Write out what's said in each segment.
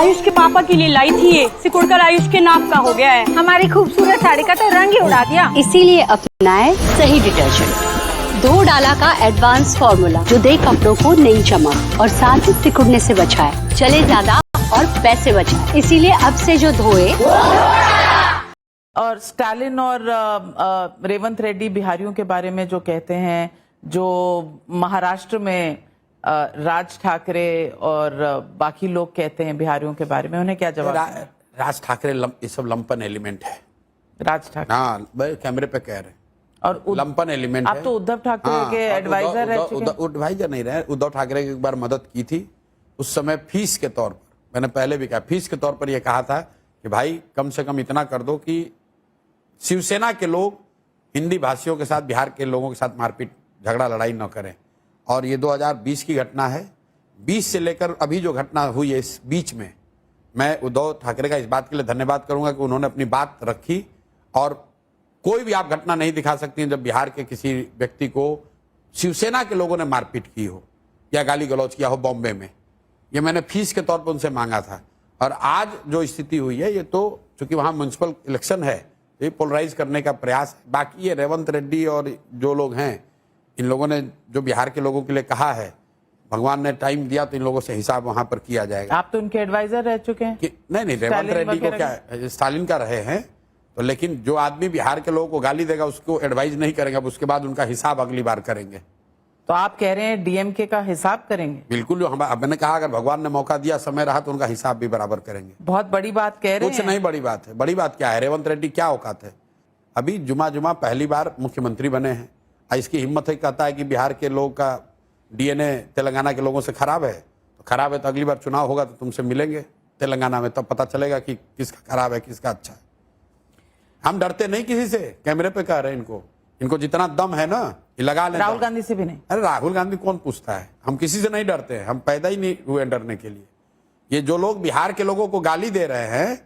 आयुष के पापा के लिए लाई थी ये, सिकुड़कर आयुष के नाक का हो गया है। हमारी खूबसूरत साड़ी का तो रंग ही उड़ा दिया। इसीलिए अपनाएं सही डिटर्जेंट, 2 डाला का एडवांस फॉर्मूला जो दे कपड़ों को नई चमक और साथ ही सिकुड़ने से बचाए, चले ज्यादा और पैसे बचाए। इसीलिए अब से जो धोए। और स्टालिन और रेवंत रेड्डी बिहारियों के बारे में जो कहते हैं, जो महाराष्ट्र में राज ठाकरे और बाकी लोग कहते हैं बिहारियों के बारे में, उन्हें क्या जवाब? राज ठाकरे ये सब लंपन एलिमेंट है। राज ठाकरे, हाँ भाई कैमरे पे कह रहे हैं और लंपन एलिमेंट आप है। तो उद्धव ठाकरे के एडवाइजर रह चुके हैं। एडवाइजर नहीं रहे, उद्धव ठाकरे की एक बार मदद की थी, उस समय फीस के तौर पर। मैंने पहले भी कहा, फीस के तौर पर यह कहा था कि भाई कम से कम इतना कर दो कि शिवसेना के लोग हिंदी भाषियों के साथ, बिहार के लोगों के साथ मारपीट झगड़ा लड़ाई न करें। और ये 2020 की घटना है। 20 से लेकर अभी जो घटना हुई है इस बीच में, मैं उद्धव ठाकरे का इस बात के लिए धन्यवाद करूंगा कि उन्होंने अपनी बात रखी। और कोई भी आप घटना नहीं दिखा सकती हैं जब बिहार के किसी व्यक्ति को शिवसेना के लोगों ने मारपीट की हो या गाली गलौज किया हो बॉम्बे में। ये मैंने फीस के तौर पर उनसे मांगा था। और आज जो स्थिति हुई है, ये तो चूंकि वहां म्युनिसिपल इलेक्शन है, ये पोलराइज करने का प्रयास है। बाकी ये रेवंत रेड्डी और जो लोग हैं, इन लोगों ने जो बिहार के लोगों के लिए कहा है, भगवान ने टाइम दिया तो इन लोगों से हिसाब वहां पर किया जाएगा। आप तो उनके एडवाइजर रह चुके हैं कि नहीं, रेवंत रेड्डी को क्या, स्टालिन का रहे हैं तो, लेकिन जो आदमी बिहार के लोगों को गाली देगा उसको एडवाइज नहीं करेंगे, अब उसके बाद उनका हिसाब अगली बार करेंगे। तो आप कह रहे हैं डीएमके का हिसाब करेंगे? बिल्कुल, जो मैंने कहा अगर भगवान ने मौका दिया, समय रहा तो उनका हिसाब भी बराबर करेंगे। बहुत बड़ी बात कह रहे हैं। कुछ नहीं बड़ी बात है। बड़ी बात क्या है? रेवंत रेड्डी क्या औकात है? अभी जुमा पहली बार मुख्यमंत्री बने हैं, इसकी हिम्मत है, कहता है कि बिहार के लोग का डीएनए तेलंगाना के लोगों से खराब है। तो खराब है तो अगली बार चुनाव होगा तो तुमसे मिलेंगे तेलंगाना में, तब पता चलेगा कि किसका खराब है किसका अच्छा है। हम डरते नहीं किसी से, कैमरे पे कह रहे हैं इनको जितना दम है ना ये लगा लें। राहुल गांधी से भी नहीं? अरे राहुल गांधी कौन पूछता है? हम किसी से नहीं डरते हैं, हम पैदा ही नहीं हुए डरने के लिए। ये जो लोग बिहार के लोगों को गाली दे रहे हैं,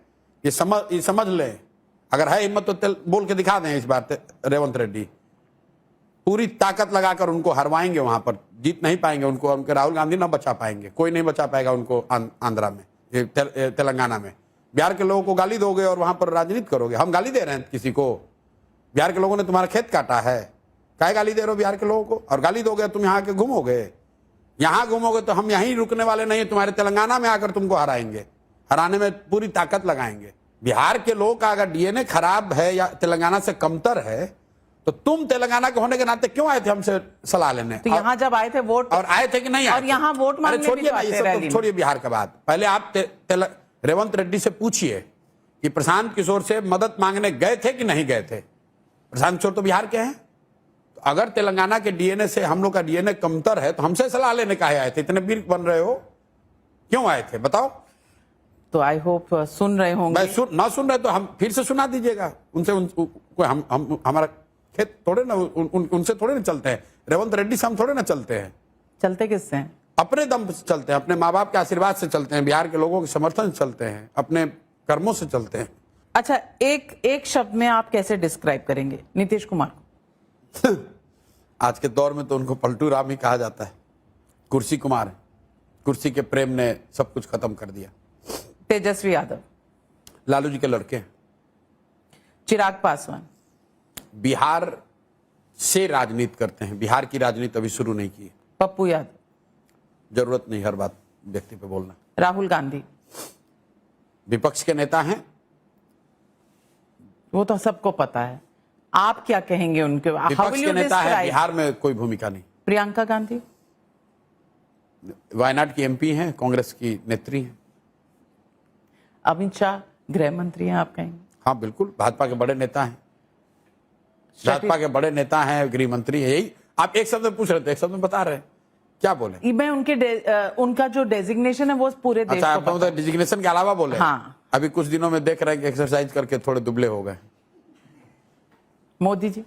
ये समझ लें, अगर है हिम्मत तो बोल के दिखा दें। इस बार रेवंत रेड्डी पूरी ताकत लगाकर उनको हरवाएंगे, वहां पर जीत नहीं पाएंगे उनको। उनके राहुल गांधी ना बचा पाएंगे, कोई नहीं बचा पाएगा उनको आंध्रा में, तेलंगाना में। बिहार के लोगों को गाली दोगे और वहां पर राजनीति करोगे। हम गाली दे रहे हैं किसी को? बिहार के लोगों ने तुम्हारा खेत काटा है, काहे गाली दे रहे हो बिहार के लोगों को? और गाली दोगे तुम यहाँ आके घूमोगे, यहाँ घूमोगे तो हम यहीं रुकने वाले नहीं, तुम्हारे तेलंगाना में आकर तुमको हराएंगे, हराने में पूरी ताकत लगाएंगे। बिहार के लोग का अगर डीएनए खराब है या तेलंगाना से कमतर है, तो तुम तेलंगाना के होने के नाते क्यों आए थे हमसे सलाह लेने? तो यहाँ जब आए थे वोट, और आए थे कि नहीं आए? और यहाँ वोट मांगने भी तो आते रैली में। छोड़िए बिहार का बात, पहले आप रेवंत रेड्डी से पूछिए कि प्रशांत किशोर से मदद मांगने गए थे कि नहीं गए थे। प्रशांत किशोर तो बिहार के हैं। तो अगर तेलंगाना के डीएनए से हम लोग का डीएनए कमतर है तो हमसे सलाह लेने काहे आए थे? इतने वीर बन रहे हो, क्यों आए थे बताओ? तो आई होप सुन रहे होंगे। ना सुन रहे तो हम फिर से सुना दीजिएगा उनसे। हम हमारा खेत थोड़े ना उनसे थोड़े ना चलते हैं। रेवंत रेड्डी से हम थोड़े ना चलते हैं। चलते किससे हैं? अपने दम से चलते हैं, अपने माँ बाप के आशीर्वाद से चलते हैं, बिहार के लोगों के समर्थन से चलते हैं, अपने कर्मों से चलते हैं। अच्छा, एक शब्द में आप कैसे डिस्क्राइब करेंगे नीतीश कुमार को? आज के दौर में तो उनको पलटू राम ही कहा जाता है। कुर्सी कुमार, कुर्सी के प्रेम ने सब कुछ खत्म कर दिया। तेजस्वी यादव लालू जी के लड़के हैं। चिराग पासवान बिहार से राजनीति करते हैं, बिहार की राजनीति अभी शुरू नहीं की है। पप्पू यादव जरूरत नहीं हर बात व्यक्ति पे बोलना। राहुल गांधी विपक्ष के नेता हैं, वो तो सबको पता है। आप क्या कहेंगे उनके? विपक्ष के नेता है, बिहार में कोई भूमिका नहीं। प्रियंका गांधी वायनाड की एमपी हैं, कांग्रेस की नेत्री हैं। अमित शाह गृह मंत्री हैं, आप कहेंगे? हाँ बिल्कुल, भाजपा के बड़े नेता हैं, भाजपा के बड़े नेता हैं, गृह मंत्री है। यही आप एक शब्द में पूछ रहे थे, एक शब्द में बता रहे हैं, क्या बोले? मैं उनका जो डेजिग्नेशन है वो पूरे देश अच्छा, को पता है। डिजिग्नेशन के अलावा बोले? हाँ। अभी कुछ दिनों में देख रहे हैं कि एक्सरसाइज करके थोड़े दुबले हो गए। मोदी जी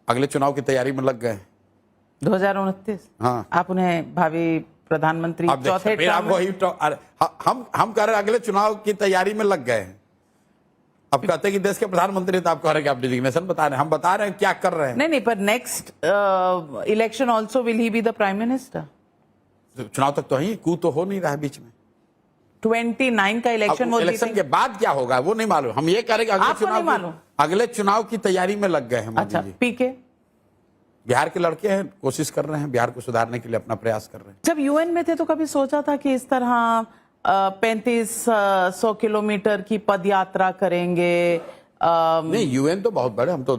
अगले चुनाव की तैयारी में लग गए 2029। हाँ, आप उन्हें भावी प्रधानमंत्री चौथे फिर आप वही हम कह रहे अगले चुनाव की तैयारी में लग गए हैं। अब कहते हैं कि देश के प्रधानमंत्री, तो आप कह रहे हैं कि आप डिजिग्नेशन बता रहे हैं। हम बता रहे हैं क्या कर रहे हैं। नहीं, पर next election also will he be the prime minister? चुनाव तक तो ही कू तो हो नहीं रहा है बीच में। 29 का इलेक्शन वो इलेक्शन जीतेंगे। के बाद क्या होगा वो नहीं मालूम। हम ये कह रहे हैं कि आपको नहीं मालूम? अगले चुनाव की तैयारी में लग गए हैं मोदी अच्छा, जी। पीके बिहार के लड़के हैं, कोशिश कर रहे हैं, बिहार को सुधारने के लिए अपना प्रयास कर रहे हैं। जब यूएन में थे तो कभी सोचा था कि इस तरह 3500 किलोमीटर की पद यात्रा करेंगे? नहीं, यूएन तो बहुत बड़े, हम तो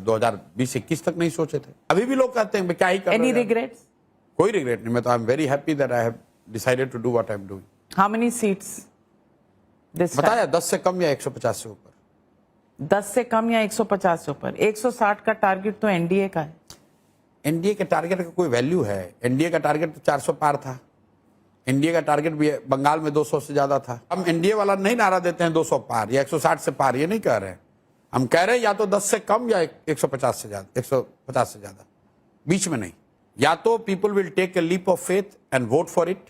2020-21 तक नहीं सोचे थे। अभी भी लोग कहते हैं क्या ही कर एनी रहे हैं। रिग्रेट्स? कोई रिग्रेट नहीं। मैं तो I am very happy that I have decided to do what I am doing. How many seats this? बताया 10 से कम या 150 से ऊपर। 10 से कम या 150 से ऊपर। 160 का टारगेट तो एनडीए का है। एनडीए के टारगेट का कोई वैल्यू है? एनडीए का टारगेट तो 400 पार था। एनडीए का टारगेट भी बंगाल में 200 से ज्यादा था। हम एनडीए वाला नहीं नारा देते हैं 200 पार या 160 से पार, ये नहीं कह रहे हैं। हम कह रहे हैं या तो 10 से कम या 150 से ज्यादा, 150 से ज्यादा, बीच में नहीं। या तो people will take a leap of faith and vote for it,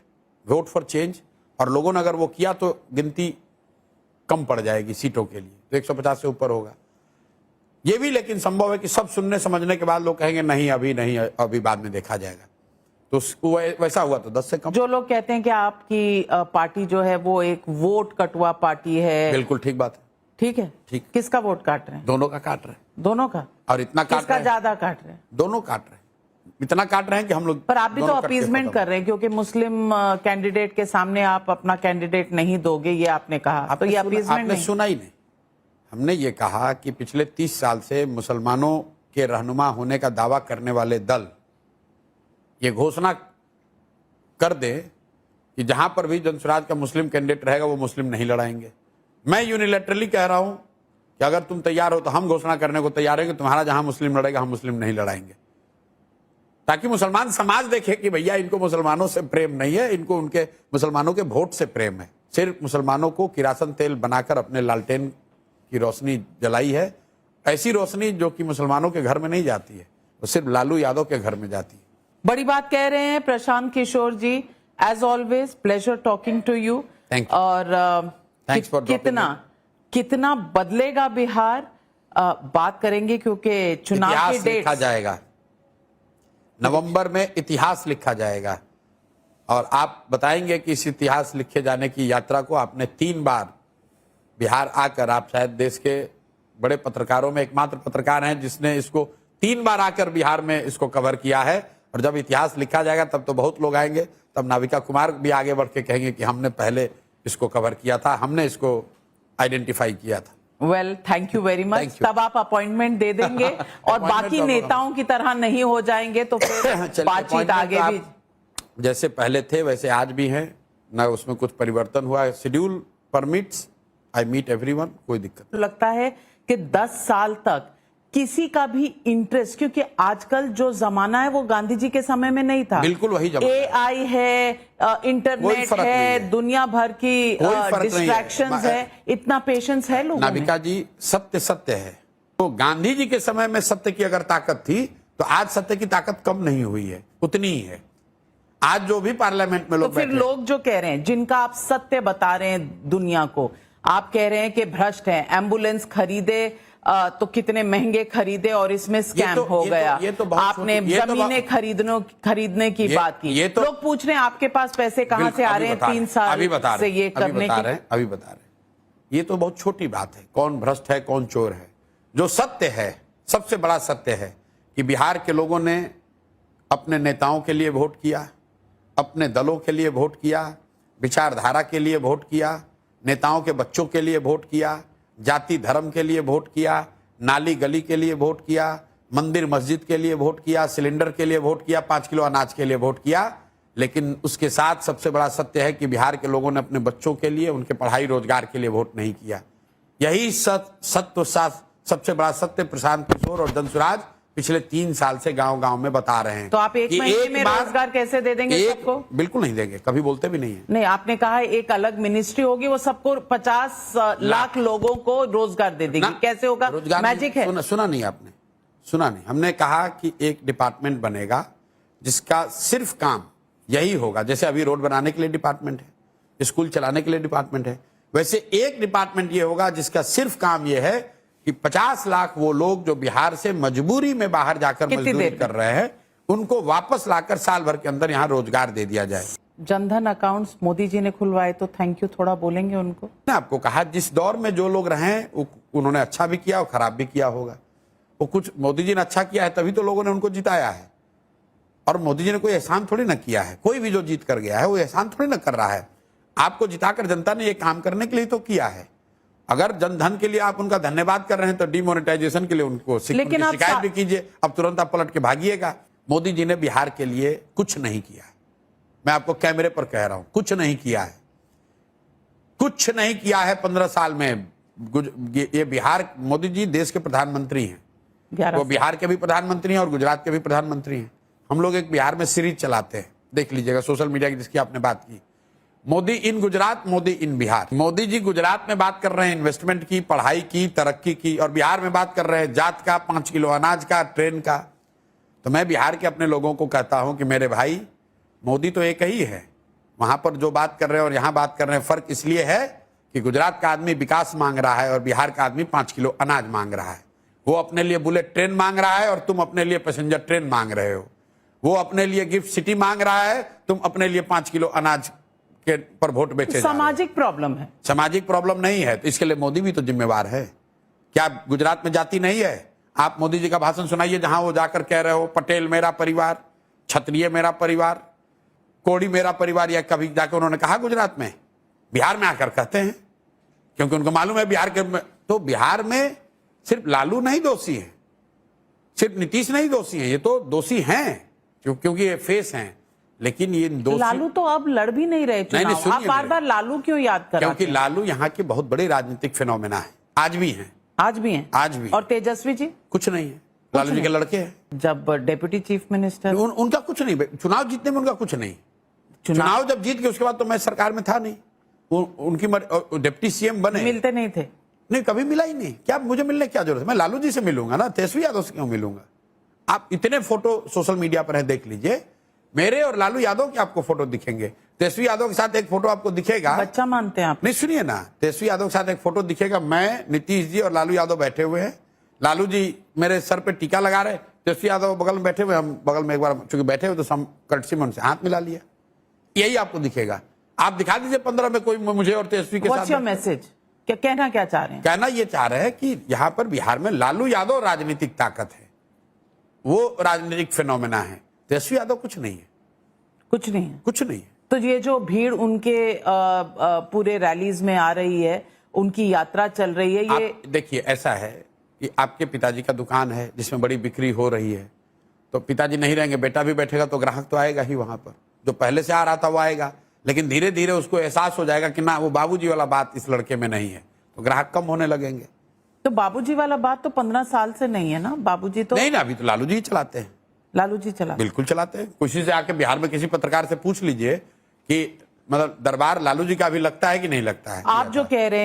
vote for change, और लोगों ने अगर वो किया तो गिनती कम पड़ जाएगी सीटों के लिए, तो 150 से ऊपर होगा। ये भी लेकिन संभव है कि सब सुनने समझने के बाद लोग कहेंगे नहीं अभी नहीं, अभी बाद में देखा जाएगा। तो वैसा हुआ तो 10 से कम। जो लोग कहते हैं कि आपकी पार्टी जो है वो एक वोट कटुआ पार्टी है। बिल्कुल ठीक बात है। ठीक है, ठीक। किसका वोट काट रहे हैं? दोनों का काट रहे हैं। दोनों का? और इतना काट किसका रहे हैं, ज्यादा काट रहे हैं? दोनों काट रहे हैं। इतना काट रहे हैं कि हम लोग, पर आप भी तो दोनों कट के अपीजमेंट खत्म। कर रहे हैं, क्योंकि मुस्लिम कैंडिडेट के सामने आप अपना कैंडिडेट नहीं दोगे, ये आपने कहा। तो ये अपीजमेंट आपने नहीं। सुना ही नहीं। हमने ये कहा कि पिछले 30 साल से मुसलमानों के रहनुमा होने का दावा करने वाले दल ये घोषणा कर दे कि जहां पर भी जनसुराज का मुस्लिम कैंडिडेट रहेगा वो मुस्लिम नहीं लड़ाएंगे। मैं यूनिलैटरली कह रहा हूं कि अगर तुम तैयार हो तो हम घोषणा करने को तैयार हैं कि तुम्हारा जहां मुस्लिम लड़ेगा हम मुस्लिम नहीं लड़ाएंगे, ताकि मुसलमान समाज देखे कि भैया इनको मुसलमानों से प्रेम नहीं है, इनको उनके मुसलमानों के वोट से प्रेम है। सिर्फ मुसलमानों को किरासन तेल बनाकर अपने लालटेन की रोशनी जलाई है, ऐसी रोशनी जो कि मुसलमानों के घर में नहीं जाती है, वो सिर्फ लालू यादव के घर में जाती है। बड़ी बात कह रहे हैं Prashant Kishor ji. As always pleasure talking to you. Thank you. और Thanks for dropping कितना बदलेगा बिहार, बात करेंगे, क्योंकि चुनाव के इतिहास डेट लिखा जाएगा नवंबर में, इतिहास लिखा जाएगा। और आप बताएंगे कि इस इतिहास लिखे जाने की यात्रा को आपने 3 बार बिहार आकर, आप शायद देश के बड़े पत्रकारों में एकमात्र पत्रकार हैं जिसने इसको 3 बार आकर बिहार में इसको कवर किया है। और जब इतिहास लिखा जाएगा तब तो बहुत लोग आएंगे, तब नाविका कुमार भी आगे बढ़ के कहेंगे कि हमने पहले इसको कवर किया था, हमने इसको आइडेंटिफाई किया था। Well, thank you very much. तब आप अपॉइंटमेंट दे देंगे और बाकी तो नेताओं की तरह नहीं हो जाएंगे तो फिर बातचीत आगे भी जैसे पहले थे वैसे आज भी हैं, ना उसमें कुछ परिवर्तन हुआ है। Schedule permits, I meet everyone, कोई दिक्कत। लगता है कि 10 साल तक किसी का भी इंटरेस्ट, क्योंकि आजकल जो जमाना है वो गांधी जी के समय में नहीं था। बिल्कुल वही जमाना है। AI है, इंटरनेट है, दुनिया भर की डिस्ट्रैक्शंस है, इतना पेशेंस है लोगों में। नाविका जी, सत्य सत्य है। तो गांधी जी के समय में सत्य की अगर ताकत थी तो आज सत्य की ताकत कम नहीं हुई है, उतनी ही है। आज जो भी पार्लियामेंट में लोग तो फिर लोग जो कह रहे हैं, जिनका आप सत्य बता रहे हैं दुनिया को, आप कह रहे हैं कि भ्रष्ट है, एम्बुलेंस खरीदे तो कितने महंगे खरीदे और इसमें स्कैम हो गया। आपने जमीनें खरीदने की बात की। लोग पूछ रहे हैं आपके पास पैसे कहां से आ रहे हैं 3 साल से ये करने के। अभी बता रहे हैं। ये तो बहुत छोटी बात है, कौन भ्रष्ट है कौन चोर है। जो सत्य है, सबसे बड़ा सत्य है कि बिहार के लोगों ने अपने नेताओं के लिए वोट किया, अपने दलों के लिए वोट किया, विचारधारा के लिए वोट किया, नेताओं के बच्चों के लिए वोट किया, जाति धर्म के लिए वोट किया, नाली गली के लिए वोट किया, मंदिर मस्जिद के लिए वोट किया, सिलेंडर के लिए वोट किया, 5 किलो अनाज के लिए वोट किया। लेकिन उसके साथ सबसे बड़ा सत्य है कि बिहार के लोगों ने अपने बच्चों के लिए, उनके पढ़ाई रोजगार के लिए वोट नहीं किया। यही सत्य सबसे बड़ा सत्य प्रशांत किशोर और जनसुराज पिछले 3 साल से गांव-गांव में बता रहे हैं। तो आप एक महीने में रोजगार कैसे दे देंगे सबको? बिल्कुल नहीं देंगे, कभी बोलते भी नहीं है। नहीं, आपने कहा एक अलग मिनिस्ट्री होगी, वो सबको 50 लाख लोगों को रोजगार दे देगी। कैसे होगा? मैजिक है? सुना नहीं आपने, सुना नहीं। हमने कहा कि एक डिपार्टमेंट बनेगा जिसका सिर्फ काम यही होगा। जैसे अभी रोड बनाने के लिए डिपार्टमेंट है, स्कूल चलाने के लिए डिपार्टमेंट है, वैसे एक डिपार्टमेंट ये होगा जिसका सिर्फ काम ये है कि 50 लाख वो लोग जो बिहार से मजबूरी में बाहर जाकर मजदूरी कर रहे हैं, उनको वापस लाकर साल भर के अंदर यहां रोजगार दे दिया जाए। जनधन अकाउंट्स मोदी जी ने खुलवाए, तो थैंक यू थोड़ा बोलेंगे उनको? मैं आपको कहा जिस दौर में जो लोग रहे उन्होंने अच्छा भी किया और खराब भी किया होगा। वो कुछ मोदी जी ने अच्छा किया है तभी तो लोगों ने उनको जिताया है, और मोदी जी ने कोई एहसान थोड़ी ना किया है। कोई भी जो जीत कर गया है वो एहसान थोड़ी ना कर रहा है। आपको जिताकर जनता ने ये काम करने के लिए तो किया है। अगर जनधन के लिए आप उनका धन्यवाद कर रहे हैं तो डिमोनेटाइजेशन के लिए उनको लेकिन आप शिकायत भी कीजिए। अब तुरंत आप पलट के भागिएगा। मोदी जी ने बिहार के लिए कुछ नहीं किया है। मैं आपको कैमरे पर कह रहा हूं, कुछ नहीं किया है, कुछ नहीं किया है 15 साल में। ये बिहार, मोदी जी देश के प्रधानमंत्री हैं, वो बिहार के भी प्रधानमंत्री हैं और गुजरात के भी प्रधानमंत्री हैं। हम लोग एक बिहार में सीरीज चलाते हैं, देख लीजिएगा सोशल मीडिया की, जिसकी आपने बात की, मोदी इन गुजरात, मोदी इन बिहार। मोदी जी गुजरात में बात कर रहे हैं इन्वेस्टमेंट की, पढ़ाई की, तरक्की की, और बिहार में बात कर रहे हैं जात का, 5 किलो अनाज का, ट्रेन का। तो मैं बिहार के अपने लोगों को कहता हूं कि मेरे भाई, मोदी तो एक ही है। वहां पर जो बात कर रहे हैं और यहां बात कर रहे हैं, फर्क इसलिए है कि गुजरात का आदमी विकास मांग रहा है और बिहार का आदमी 5 किलो अनाज मांग रहा है। वो अपने लिए बुलेट ट्रेन मांग रहा है और तुम अपने लिए पैसेंजर ट्रेन मांग रहे हो। वो अपने लिए गिफ्ट सिटी मांग रहा है, तुम अपने लिए 5 किलो अनाज के पर वोट बेचे। सामाजिक प्रॉब्लम है, सामाजिक प्रॉब्लम नहीं है, तो इसके लिए मोदी भी तो जिम्मेवार है। क्या गुजरात में जाति नहीं है? आप मोदी जी का भाषण सुनाइए जहां वो जाकर कह रहे हो पटेल मेरा परिवार, क्षत्रिय मेरा परिवार, कोड़ी मेरा परिवार, या कभी जाकर उन्होंने कहा गुजरात में? बिहार में आकर कहते हैं, क्योंकि उनको मालूम है बिहार के। तो बिहार में सिर्फ लालू नहीं दोषी है, सिर्फ नीतीश नहीं दोषी है, ये तो दोषी हैं क्योंकि ये फेस हैं। लेकिन ये दोषी, लालू तो अब लड़ भी नहीं रहे चुनाव। आप बार बार लालू क्यों याद कर रहे हैं? क्योंकि लालू यहाँ के बहुत बड़े राजनीतिक फिनोमेना है, आज भी हैं। आज भी हैं? आज भी। और तेजस्वी जी? कुछ नहीं है, लालू जी के लड़के हैं। जब डेप्यूटी चीफ मिनिस्टर, उनका कुछ नहीं, चुनाव जीतने में उनका कुछ नहीं। चुनाव जब जीत के उसके बाद तो मैं सरकार में था नहीं, उनकी डिप्टी सीएम बने, मिलते नहीं थे? नहीं, कभी मिला ही नहीं। क्या मुझे मिलने क्या जरूरत है? मैं लालू जी से मिलूंगा ना, तेजस्वी यादव से क्यों मिलूंगा? आप इतने फोटो सोशल मीडिया पर है, देख लीजिए, मेरे और लालू यादव के आपको फोटो दिखेंगे। तेजस्वी यादव के साथ एक फोटो आपको दिखेगा, बच्चा मानते हैं आप? नहीं, सुनिए ना, तेजस्वी यादव के साथ एक फोटो दिखेगा, मैं, नीतीश जी और लालू यादव बैठे हुए हैं। लालू जी मेरे सर पे टीका लगा रहे, तेजस्वी यादव बगल में बैठे हुए, हम बगल में एक बार चूंकि बैठे हुए तो कर्टसी में उनसे हाथ मिला लिया। यही आपको दिखेगा। आप दिखा दीजिए 15 में कोई मुझे और तेजस्वी के साथ। मैसेज क्या कहना, क्या चाह रहे हैं? कहना ये चाह रहे हैं कि यहाँ पर बिहार में लालू यादव राजनीतिक ताकत है, वो राजनीतिक फिनोमेना है। तेजस्वी यादव कुछ नहीं है, कुछ नहीं है, कुछ नहीं है। तो ये जो भीड़ उनके पूरे रैलीज में आ रही है, उनकी यात्रा चल रही है, ये देखिए, ऐसा है कि आपके पिताजी का दुकान है जिसमें बड़ी बिक्री हो रही है, तो पिताजी नहीं रहेंगे, बेटा भी बैठेगा, तो ग्राहक तो आएगा ही वहां पर। जो पहले से आ रहा था वो आएगा, लेकिन धीरे धीरे उसको एहसास हो जाएगा कि ना, वो बाबूजी वाला बात इस लड़के में नहीं है, तो ग्राहक कम होने लगेंगे। तो बाबूजी वाला बात तो 15 साल से नहीं है ना? बाबूजी तो नहीं ना, अभी तो लालू जी चलाते हैं। लालू जी चला, बिल्कुल चलाते हैं। किसी से आके बिहार में किसी पत्रकार से पूछ लीजिए कि मतलब दरबार लालू जी का अभी लगता है कि नहीं लगता है। आप जो कह रहे हैं